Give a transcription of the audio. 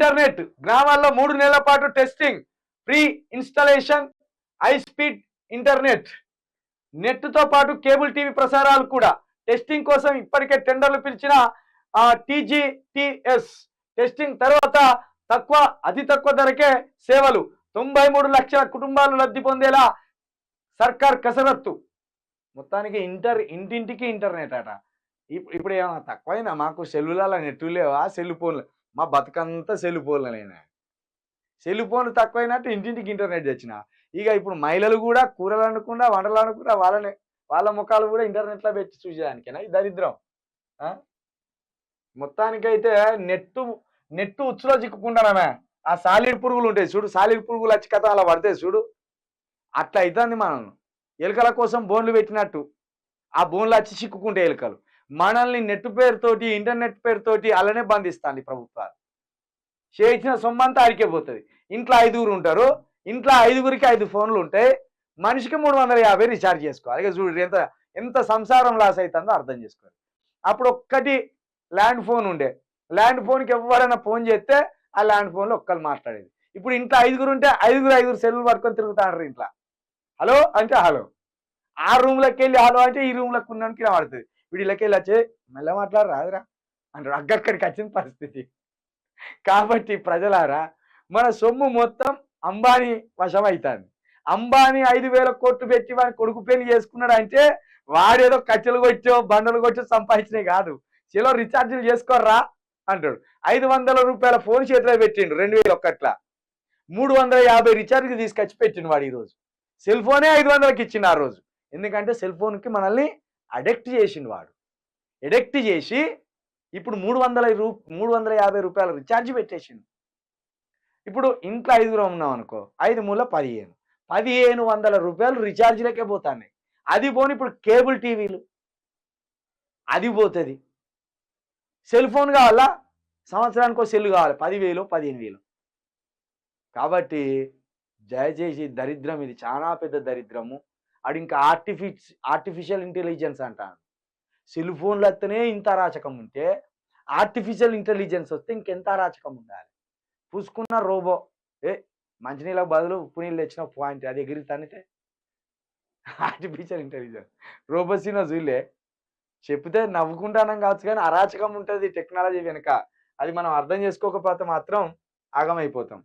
Internet గ్రామాల్లో 3 నెలల పాటు testing, free installation, high speed internet. నెట్తో పాటు కేబుల్ టీవీ ప్రసారాలు కూడా. టెస్టింగ్ కోసం ఇప్పటికే టెండర్లు పిలిచిన టీజీటీఎస్. టెస్టింగ్ తర్వాత అతి తక్కువ ధరకే సేవలు. 93 లక్షల కుటుంబాలు లబ్ధి పొందేలా సర్కార్ కసరత్తు. మొత్తానికి ఇంటింటికి ఇంటర్నెట్ అట. ఇప్పుడు ఏమన్నా తక్కువైనా? మాకు సెల్లులలో నెట్ లేవా? సెల్ ఫోన్లు, మా బతుకంతా సెల్ ఫోన్లనేనా? సెల్ ఫోన్లు తక్కువైనట్టు ఇంటింటికి ఇంటర్నెట్ తెచ్చిన. ఇక ఇప్పుడు మహిళలు కూడా కూరలు అనుకుండా వంటలు అనుకుండా వాళ్ళ ముఖాలు కూడా ఇంటర్నెట్లో పెట్టి చూసేదానికేనా ఈ దరిద్రం? మొత్తానికైతే నెట్టు ఉచ్చులో చిక్కుకుంటానమే. ఆ సాలిడ్ పురుగులు ఉంటాయి చూడు, సాలిడ్ పురుగులు వచ్చి కథ అలా పడితే చూడు, అట్లా అవుతుంది. మనం ఎలుకల కోసం బోన్లు పెట్టినట్టు ఆ బోన్లు వచ్చి చిక్కుకుంటే ఎలుకలు మనల్ని నెట్ పేరుతోటి ఇంటర్నెట్ పేరుతోటి అలానే బంధిస్తాంది ప్రభుత్వాలు. చేయించిన సొమ్మంతా అరికెపోతుంది. ఇంట్లో 5గురు ఉంటారు, ఇంట్లో 5గురికి 5 ఫోన్లు ఉంటాయి, మనిషికి 350 రీఛార్జ్ చేసుకోవాలి. ఇక చూడు ఎంత సంసారం లాస్ అవుతుందో అర్థం చేసుకోవాలి. అప్పుడు ఒక్కటి ల్యాండ్ ఫోన్ ఉండే, ల్యాండ్ ఫోన్కి ఎవరైనా ఫోన్ చేస్తే ఆ ల్యాండ్ ఫోన్లో ఒక్కరు మాట్లాడేది. ఇప్పుడు ఇంట్లో 5గురు ఉంటే 5గురు సెల్లు పట్టుకొని తిరుగుతాంటారు. ఇంట్లో హలో అంటే హలో, ఆ రూమ్లోకి వెళ్ళి హలో అంటే ఈ రూమ్లోకి ఉన్నానికి పడుతుంది. వీడిలోకి వెళ్ళి వచ్చే మెల్ల మాట్లాడు రాదురా అంటారు. అక్కడికి వచ్చిన పరిస్థితి. కాబట్టి ప్రజలారా, మన సొమ్ము మొత్తం అంబానీ వశం అవుతుంది. అంబానీ 5,000 కోట్లు పెట్టి వాడి కొడుకు పెళ్లి చేసుకున్నాడు అంటే వాడేదో కట్టెలు కొట్టో బండలు కొట్టో సంపాదించినవి కాదు. చెలో రీఛార్జీలు చేసుకోర్రా అంటాడు. 500 రూపాయల ఫోన్ చేతిలో పెట్టిండు 2001. 350 రీఛార్జ్కి తీసుకొచ్చి పెట్టిండు వాడు. ఈరోజు సెల్ ఫోనే 500కి ఇచ్చిండు ఆ రోజు. ఎందుకంటే సెల్ ఫోన్కి మనల్ని అడిక్ట్ చేసిండు వాడు. అడిక్ట్ చేసి ఇప్పుడు 350 రూపాయల రీఛార్జ్ పెట్టేసిండు. ఇప్పుడు ఇంట్లో 5గురు ఉన్నాం అనుకో, 5 మూల 1500 రూపాయలు రీఛార్జ్లకే పోతున్నాయి. అది పోని ఇప్పుడు కేబుల్ టీవీలు అది పోతుంది. సెల్ ఫోన్ కావాలా, సంవత్సరానికి సెల్ కావాలి, 10,000 15,000. కాబట్టి దయచేసి దరిద్రం ఇది, చాలా పెద్ద దరిద్రము. అది ఇంకా ఆర్టిఫిషియల్ ఇంటెలిజెన్స్ అంటాను. సెల్ ఫోన్లు వస్తేనే ఇంత అరాచకం ఉంటే ఆర్టిఫిషియల్ ఇంటెలిజెన్స్ వస్తే ఇంకెంత అరాచకం ఉండాలి. పూసుకున్న రోబో మంచినీళ్ళకు బదులు ఉప్పు నీళ్ళు తెచ్చిన పాయింట్ అది ఎగిరితానితే ఆర్టిఫిషియల్ ఇంటెలిజెన్స్. రోబోసినో చూలే, చెప్తే నవ్వుకుంటానం కావచ్చు, కానీ అరాచకం ఉంటుంది టెక్నాలజీ వెనుక. అది మనం అర్థం చేసుకోకపోతే మాత్రం ఆగమైపోతాం.